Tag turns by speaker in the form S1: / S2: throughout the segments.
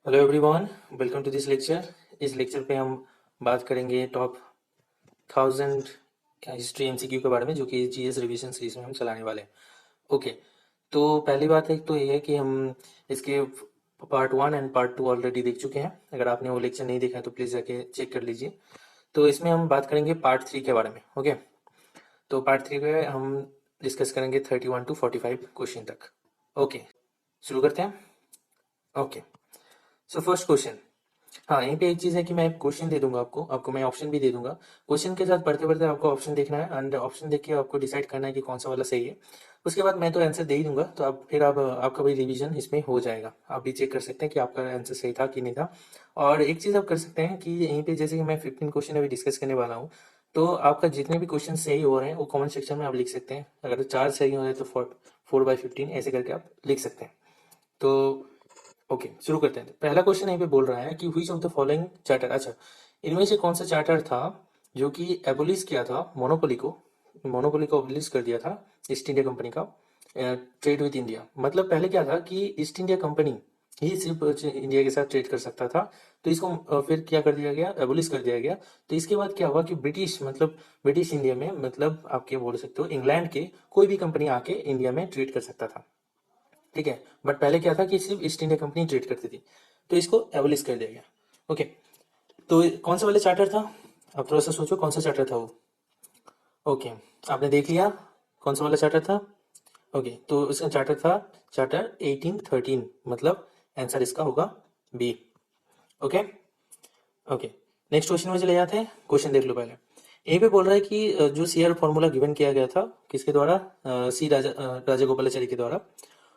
S1: Hello everyone, welcome to this lecture. इस lecture पे हम बात करेंगे टॉप 1000 हिस्ट्री एमसीक्यू के बारे में, जो कि जीएस रिवीजन सीरीज में हम चलाने वाले हैं। ओके, तो पहली बात है तो ये है कि हम इसके पार्ट 1 एंड पार्ट 2 ऑलरेडी देख चुके हैं। अगर आपने वो लेक्चर नहीं देखा है तो प्लीज़ जाके चेक कर लीजिए। तो इसमें हम बात करेंगे पार्ट 3 के बारे में। ओके, तो पार्ट 3 में हम डिस्कस करेंगे 31 टू 45 क्वेश्चन तक। ओके, शुरू करते हैं। Okay, so first question. हाँ, यहीं पे एक चीज़ है कि मैं एक क्वेश्चन दे दूंगा आपको आपको मैं ऑप्शन भी दे दूंगा। क्वेश्चन के साथ पढ़ते पढ़ते आपको ऑप्शन देखना है एंड ऑप्शन देख के आपको डिसाइड करना है कि कौन सा वाला सही है। उसके बाद मैं तो आंसर दे ही दूंगा, तो आप फिर आप आपका भी रिवीजन इसमें हो जाएगा। आप भी चेक कर सकते हैं कि आपका आंसर सही था कि नहीं था। और एक चीज़ आप कर सकते हैं कि यहीं पे जैसे कि मैं 15 क्वेश्चन अभी डिस्कस करने वाला हूँ, तो आपका जितने भी क्वेश्चन सही हो रहे हैं वो कमेंट सेक्शन में आप लिख सकते हैं। अगर 4 सही हो रहे हैं तो 4/15 ऐसे करके आप लिख सकते हैं। तो ओके, शुरू करते हैं। तो पहला क्वेश्चन यहीं पे बोल रहा है कि which of the following charter, अच्छा, इनमें से कौन सा चार्टर था जो कि एबोलिश किया था मोनोपोली को एबोलिश कर दिया था ईस्ट इंडिया कंपनी का ट्रेड विद इंडिया। मतलब पहले क्या था कि ईस्ट इंडिया कंपनी ही सिर्फ इंडिया के साथ ट्रेड कर सकता था। तो इसको फिर क्या कर दिया गया, एबोलिश कर दिया गया। तो इसके बाद क्या हुआ कि ब्रिटिश इंडिया में, मतलब आप क्या बोल सकते हो, इंग्लैंड के कोई भी कंपनी आके इंडिया में ट्रेड कर सकता था। ठीक है, बट पहले क्या था कि सिर्फ ईस्ट इंडिया कंपनी ट्रेड करती थी। तो इसको एबोलिश कर दिया गया। ओके, तो कौन सा वाला चार्टर था? अब थोड़ा सा सोचो कौन सा चार्टर था वो। ओके, आपने देख लिया कौन सा वाला चार्टर था। ओके, तो इसका चार्टर था चार्टर 1813, मतलब आंसर इसका होगा B. Okay okay, next question में चले जाते हैं। क्वेश्चन देख लो पहले। यहीं पे बोल रहा है कि जो सीआर फॉर्मूला गिवन किया गया था किसके द्वारा, सी राजा गोपालाचारी के द्वारा,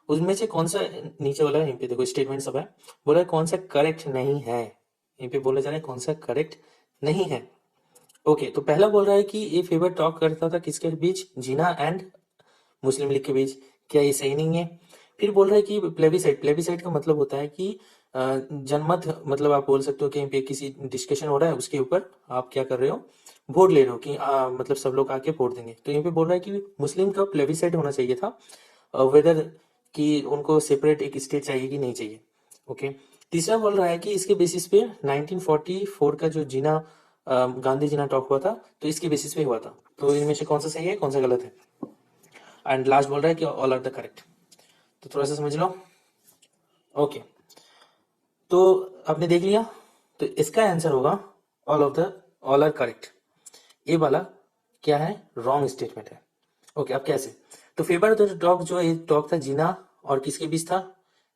S1: उसमें से कौन सा, नीचे वाला यहीं पे देखो स्टेटमेंट सब है, बोला है कौन सा करेक्ट नहीं है। यहीं पे बोला जा रहा है कौन सा करेक्ट नहीं है। ओके, तो पहला बोल रहा है कि ये फेवर टॉक करता था किसके बीच, जीना एंड मुस्लिम लीग के बीच। क्या ये सही नहीं है? फिर बोल रहा है कि प्लेबिसाइड का मतलब होता है कि जनमत, मतलब आप बोल सकते हो कि यहीं पे किसी डिस्कशन हो रहा है उसके ऊपर आप क्या कर रहे हो, वोट ले रहे हो कि मतलब सब लोग आके वोट देंगे। तो यहीं पे बोल रहा है कि मुस्लिम का प्लेबिसाइड होना चाहिए था, वेदर कि उनको सेपरेट एक स्टेट चाहिए कि नहीं चाहिए। ओके, तीसरा बोल रहा है कि इसके बेसिस पे 1944 का जो जीना गांधी जीना टॉक हुआ था, तो इसके बेसिस पे हुआ था। तो इनमें से कौन सा सही है कौन सा गलत है। एंड लास्ट बोल रहा है कि ऑल आर द करेक्ट। तो थोड़ा सा समझ लो। ओके, तो आपने देख लिया, तो इसका आंसर होगा ऑल आर करेक्ट। ये वाला क्या है, रॉन्ग स्टेटमेंट है। ओके, अब कैसे? तो फेवर द टॉक, जो ये टॉक था जीना और किसके बीच था,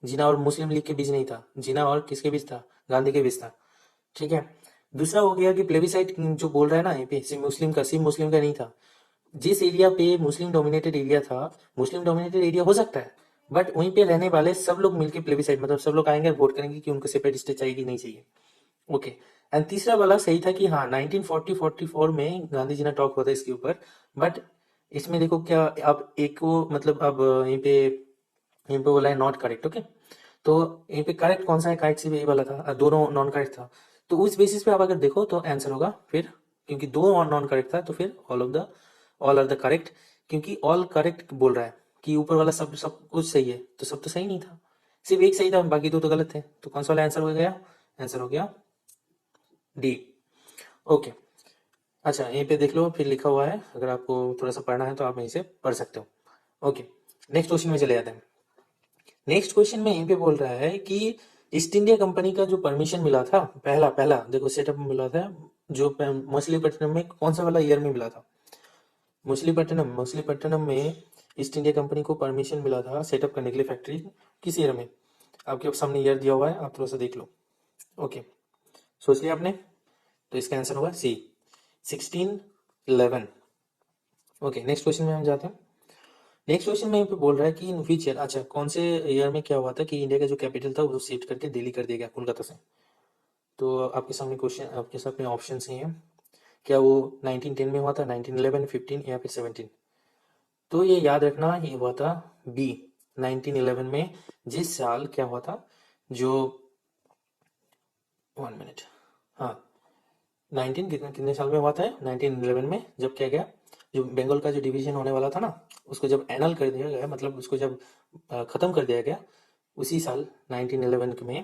S1: जीना और मुस्लिम लीग के बीच नहीं था, जीना और किसके बीच था, गांधी के बीच था। ठीक है, दूसरा हो गया कि प्लेबिसाइट जो बोल रहा है ना, यहाँ पे सिर्फ मुस्लिम का नहीं था। जिस एरिया पे मुस्लिम डोमिनेटेड एरिया था, मुस्लिम डोमिनेटेड एरिया हो सकता है, बट वहीं पे रहने वाले सब लोग मिलके प्लेबिसाइट, मतलब सब लोग आएंगे और वोट करेंगे कि उनको सेपरेट स्टेट चाहिए कि नहीं चाहिए। ओके, एंड तीसरा वाला सही था कि हाँ 1944 में गांधी जी ने टॉक हुआ था इसके ऊपर। बट इसमें देखो क्या, अब एक को मतलब अब यहीं पे बोला है नॉट करेक्ट। ओके, तो यहीं पे करेक्ट कौन सा है, करेक्ट सिर्फ यही वाला था, दोनों नॉन करेक्ट था। तो उस बेसिस पे आप अगर देखो तो आंसर होगा फिर, क्योंकि दो और नॉन करेक्ट था तो फिर ऑल आर द करेक्ट। क्योंकि ऑल करेक्ट बोल रहा है कि ऊपर वाला सब सब कुछ सही है, तो सब तो सही नहीं था, सिर्फ एक सही था, बाकी दो तो गलत थे। तो कौन सा वाला आंसर हो गया, आंसर हो गया डी। ओके, अच्छा यहीं पे देख लो फिर लिखा हुआ है, अगर आपको थोड़ा सा पढ़ना है तो आप यहीं से पढ़ सकते हो। ओके, नेक्स्ट क्वेश्चन में चले जाते हैं। नेक्स्ट क्वेश्चन में यहीं पे बोल रहा है कि ईस्ट इंडिया कंपनी का जो परमिशन मिला था, पहला पहला देखो सेटअप मिला था, जो मछलीपट्टनम में कौन सा वाला ईयर में मिला था, मछलीपट्टनम में ईस्ट इंडिया कंपनी को परमिशन मिला था सेटअप करने के लिए फैक्ट्री, किस ईयर में? आपके सामने ईयर दिया हुआ है, आप थोड़ा सा देख लो। ओके, सोच लिया आपने? तो इसका आंसर होगा सी, 1611। ओके, नेक्स्ट क्वेश्चन में हम जाते हैं। नेक्स्ट क्वेश्चन में यहाँ पे बोल रहा है कि इन विच ईयर, अच्छा कौन से ईयर में क्या हुआ था कि इंडिया का जो कैपिटल था वो शिफ्ट करके दिल्ली कर दिया गया कोलकाता से। तो आपके सामने क्वेश्चन, आपके सामने ऑप्शन ही हैं। क्या वो 1910 में हुआ था, 1911, 15 या फिर 17? तो ये याद रखना, ये हुआ था बी, 1911 में। जिस साल क्या हुआ था, जो 1 मिनट, हाँ 19 कितने कितने साल में हुआ था, 1911 में, जब क्या गया, जो बंगाल का जो डिवीजन होने वाला था ना, उसको जब एनल कर दिया गया, मतलब उसको जब खत्म कर दिया गया, उसी साल 1911 में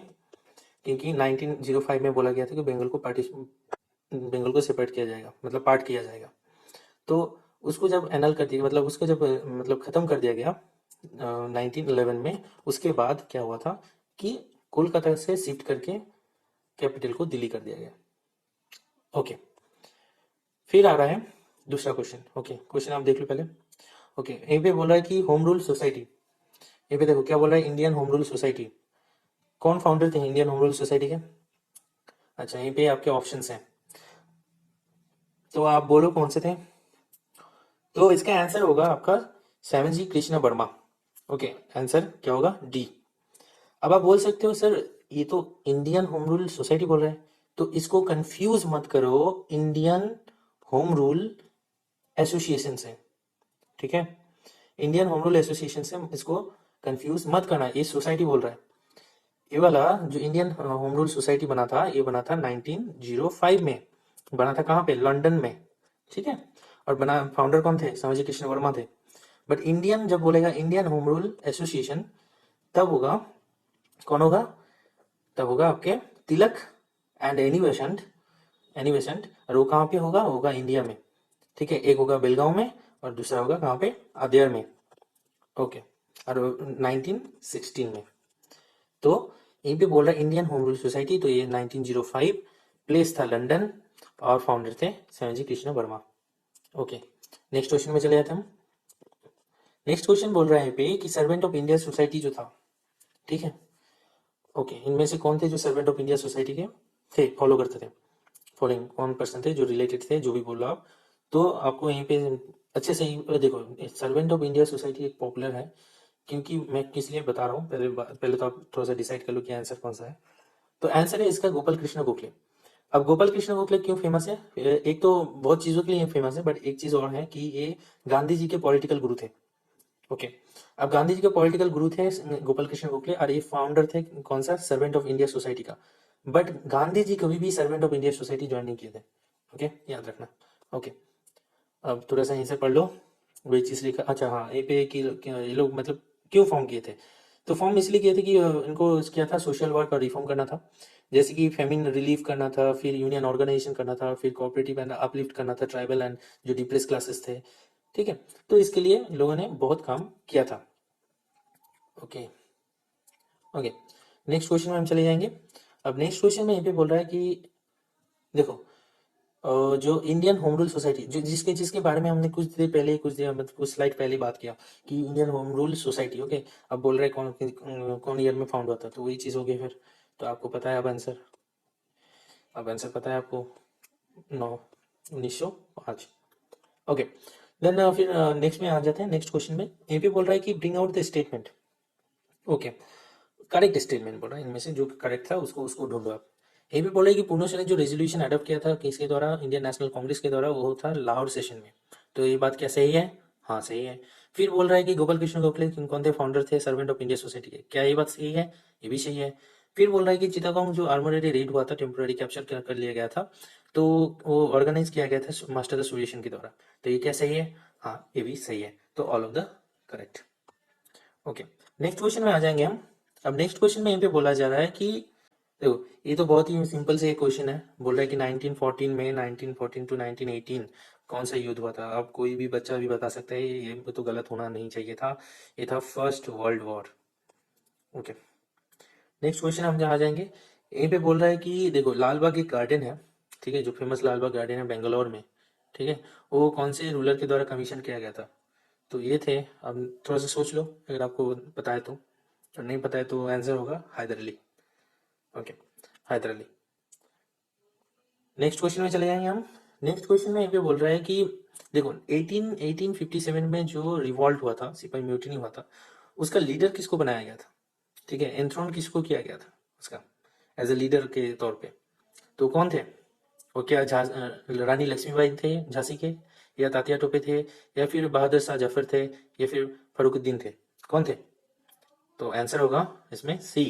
S1: क्योंकि 1905 में बोला गया था कि बंगाल को सेपरेट किया जाएगा, मतलब पार्ट किया जाएगा। तो उसको जब एनल कर दिया, मतलब उसको जब मतलब खत्म कर दिया गया 1911 में, उसके बाद क्या हुआ था कि कोलकाता से शिफ्ट करके कैपिटल को दिल्ली कर दिया गया। ओके, फिर आ रहा है दूसरा क्वेश्चन। ओके, क्वेश्चन आप देख लो पहले। ओके, यहीं पे बोल रहा है कि होम रूल सोसाइटी, यहीं पे देखो क्या बोल रहा है, इंडियन होम रूल सोसाइटी। कौन फाउंडर थे इंडियन होम रूल सोसाइटी के? अच्छा, यहीं पे आपके ऑप्शंस हैं, तो आप बोलो कौन से थे। तो इसका आंसर होगा आपका श्यामजी कृष्ण वर्मा। ओके, आंसर क्या होगा? डी। अब आप बोल सकते हो सर ये तो इंडियन होम रूल सोसाइटी बोल रहा है, तो इसको कंफ्यूज मत करो इंडियन होम रूल एसोसिएशन से, ठीक है? इंडियन होम रूल एसोसिएशन से इसको कंफ्यूज मत करना, ये सोसाइटी बोल रहा है। ये वाला जो इंडियन होम रूल सोसाइटी बना था, ये बना था 1905 में। बना था कहाँ पे? लंदन में, ठीक है? और बना फाउंडर कौन थे? श्यामजी कृष्ण वर्मा थे। बट इंडियन जब बोलेगा इंडियन होम रूल एसोसिएशन, तब होगा, कौन होगा? तब होगा आपके तिलक एंड एनी बेसेंट। और वो कहाँ पे होगा? होगा इंडिया में, ठीक है? एक होगा बेलगांव में और दूसरा होगा कहाँ पे? अदेर में। ओके, और 1916 में। तो यहीं पे बोल रहा है इंडियन होम रूल सोसाइटी, तो ये 1905, प्लेस था लंदन, और फाउंडर थे Shyamji Krishna Verma. Okay, next question में चले जाते हैं हम। नेक्स्ट क्वेश्चन बोल रहा है यहाँ पे कि सर्वेंट ऑफ इंडिया सोसाइटी जो था, ठीक है? ओके, इनमें से कौन थे जो सर्वेंट ऑफ इंडिया सोसाइटी के थे, फॉलो करते थे? फॉलोइंग कौन पर्सन थे जो रिलेटेड थे, जो भी बोल रहा आप। तो आपको यहीं पे अच्छे से देखो, सर्वेंट ऑफ इंडिया सोसाइटी एक पॉपुलर है, क्योंकि मैं किस लिए बता रहा हूँ, पहले तो आप थोड़ा सा डिसाइड कर लो कि आंसर कौन सा है। तो आंसर है इसका गोपाल कृष्ण गोखले। अब गोपाल कृष्ण गोखले क्यों फेमस है? एक तो बहुत चीजों के लिए फेमस है, बट एक चीज और है कि ये गांधी जी के पॉलिटिकल गुरु थे। ओके, अब गांधी जी के पॉलिटिकल गुरु थे गोपाल कृष्ण गोखले, और ये फाउंडर थे कौन सा? सर्वेंट ऑफ इंडिया सोसाइटी का। बट गांधी जी कभी भी servant of India society join नहीं किए थे। ओके, याद रखना। ओके, अब थोड़ा सा यहीं से पढ़ लो वही चीज लिखा। अच्छा हाँ, ये पे ये लोग मतलब क्यों फॉर्म किए थे? तो फॉर्म इसलिए किए थे कि इनको क्या था, सोशल वर्क और रिफॉर्म करना था। जैसे कि फेमिन रिलीफ करना था, फिर यूनियन ऑर्गेनाइजेशन करना था, फिर कोऑपरेटिव एंड अपलिफ्ट करना था ट्राइबल एंड जो डिप्रेस क्लासेस थे, ठीक है? तो इसके लिए लोगों ने बहुत काम किया था। ओके, ओके, नेक्स्ट क्वेश्चन में हम चले जाएंगे। अब नेक्स्ट क्वेश्चन में यहाँ पे बोल रहा है कि देखो, जो इंडियन होम रूल सोसाइटी जो जिसके जिसके बारे में हमने कुछ देर पहले, मतलब कुछ स्लाइड पहले बात किया कि Indian home rule society. Okay, अब बोल रहे हैं कौन ईयर में फाउंड हुआ था, तो वही चीज हो गई फिर। तो आपको पता है अब आंसर पता है आपको, 1905। ओके, देन फिर नेक्स्ट में आ जाते हैं। नेक्स्ट क्वेश्चन में यहीं पे बोल रहा है कि bring out the statement. Okay, correct statement बोल रहा है, इनमें से जो करेक्ट था उसको उसको ढूंढो आप। ये भी बोला है कि पूर्णो ने जो रेजोल्यूशन अडॉप्ट किया था किसके द्वारा? इंडियन नेशनल कांग्रेस के द्वारा, वो था लाहौर सेशन में। तो ये बात क्या सही है? हाँ, सही है। फिर बोल रहा है कि गोपाल कृष्ण गोखले कौन थे? फाउंडर थे सर्वेंट ऑफ इंडिया सोसाइटी के। क्या ये बात सही है? ये भी सही है। फिर बोल रहा है कि चिटागोंग जो आर्मोरी रेड हुआ था, टेम्पोररी कैप्चर कर लिया गया था, तो वो ऑर्गेनाइज किया गया था मास्टर एसोसिएशन के द्वारा। तो ये क्या सही है? हाँ, ये भी सही है। तो all of the correct. Okay, next question में आ जाएंगे हम। अब नेक्स्ट क्वेश्चन में यहाँ पे बोला जा रहा है कि देखो, ये तो बहुत ही सिंपल से एक क्वेश्चन है। बोल रहा है कि 1914 में 1914 टू 1918 कौन सा युद्ध हुआ था? अब कोई भी बच्चा भी बता सकता है, ये तो गलत होना नहीं चाहिए था। ये था first world war. Okay, next question हम जहाँ जाएंगे, यहीं पे बोल रहा है कि देखो, लाल बाग एक गार्डन है, ठीक है? जो फेमस लाल बाग गार्डन है बेंगलोर में, ठीक है? वो कौन से रूलर के द्वारा कमीशन किया गया था? तो ये थे। अब थोड़ा सा सोच लो, अगर आपको पता है तो, और नहीं पता है तो आंसर होगा Haider Ali. Okay, Haider Ali. Next question में चले जाएंगे हम। नेक्स्ट क्वेश्चन में यहाँ पे बोल रहा है कि देखो, 1857 में जो रिवॉल्ट हुआ था, सिपाही म्यूटिनी हुआ था, उसका लीडर किसको बनाया गया था? ठीक है, एंथ्रोन किसको किया गया था उसका एज ए लीडर के तौर पे? तो कौन थे वो? क्या रानी लक्ष्मीबाई थे झांसी के, या तात्या टोपे थे, या फिर बहादुर शाह जफर थे, या फिर फरुखुद्दीन थे? कौन थे? तो आंसर होगा इसमें सी,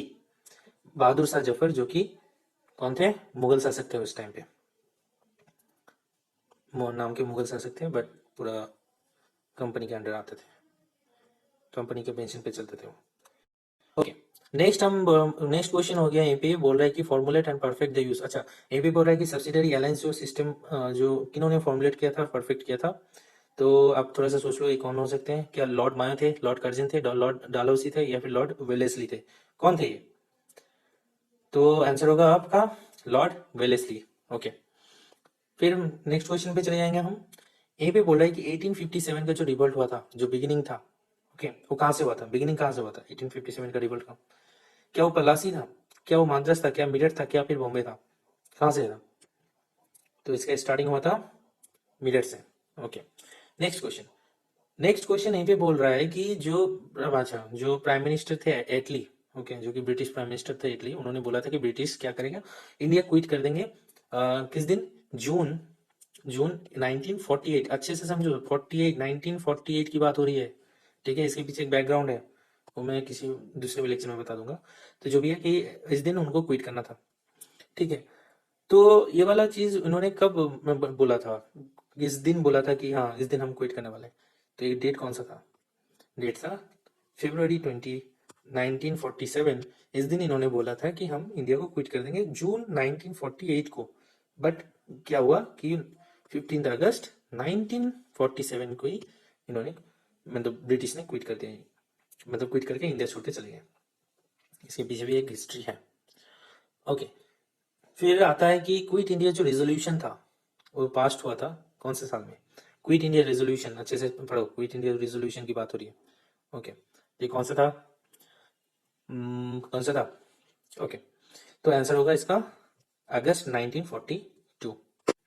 S1: बहादुर शाह जफर, जो कि कौन थे? मुगल शासक थे उस टाइम पे। नाम के मुगल शासक थे, बट पूरा कंपनी के अंडर आते थे, कंपनी के पेंशन पे चलते थे वो। ओके, नेक्स्ट क्वेश्चन हो गया, यहीं पे बोल रहा है कि formulate and perfect the use. अच्छा, यहीं पे बोल रहा है कि सब्सिडरी एलायंस जो सिस्टम जो किन्होंने फॉर्मुलेट किया था, परफेक्ट किया था। तो आप थोड़ा सा सोच लो, ये कौन हो सकते हैं? क्या लॉर्ड मायो थे, लॉर्ड कर्जन थे, लॉर्ड डालहौसी थे, या फिर लॉर्ड वेलेस्ली थे? कौन थे ये? तो आंसर होगा आपका लॉर्ड वेलेस्ली। ओके, फिर नेक्स्ट क्वेश्चन पे चले जाएंगे हम। यहीं पे बोल रहा है कि 1857 का जो रिवोल्ट हुआ था, जो बिगिनिंग था, ओके, वो कहाँ से हुआ था? बिगिनिंग कहाँ से हुआ था 1857 का रिवोल्ट का? क्या वो पलासी था, क्या वो माद्रास था, क्या मेरठ था, क्या फिर बॉम्बे था? कहाँ से था? तो इसका स्टार्टिंग हुआ था मेरठ से। Okay, next question. Next question यहीं पे बोल रहा है कि जो, अच्छा, जो प्राइम मिनिस्टर थे एटली, ओके, जो कि ब्रिटिश प्राइम मिनिस्टर थे एटली, उन्होंने बोला था कि ब्रिटिश क्या करेगा, इंडिया क्विट कर देंगे। किस दिन? जून जून 1948। अच्छे से समझो, 48, 1948 की बात हो रही है। ठीक है, इसके पीछे एक बैकग्राउंड है, वो मैं किसी दूसरे लेक्चर में बता दूंगा। तो जो भी है कि इस दिन उनको क्विट करना था। ठीक है, तो ये वाला चीज उन्होंने कब बोला था? इस दिन बोला था कि हाँ, इस दिन हम क्विट करने वाले हैं। तो ये डेट कौन सा था? डेट था February 20, 1947। इस दिन इन्होंने बोला था कि हम इंडिया को क्विट कर देंगे, जून 1948 को। बट क्या हुआ कि 15 अगस्त 1947 को ही इन्होंने, मतलब ब्रिटिश ने क्विट कर दिया, मतलब क्विट करके इंडिया छोड़ के चले गए। इसके पीछे भी एक हिस्ट्री है। ओके, फिर आता है कि क्विट इंडिया जो रेजोल्यूशन था, वो पास्ट हुआ था कौन से साल में? क्विट इंडिया रेजोल्यूशन, अच्छे से पढ़ो, क्विट इंडिया रेजोल्यूशन की बात हो रही है। ओके, ये कौन सा था? कौन सा था? ओके, तो आंसर होगा इसका अगस्त 1947।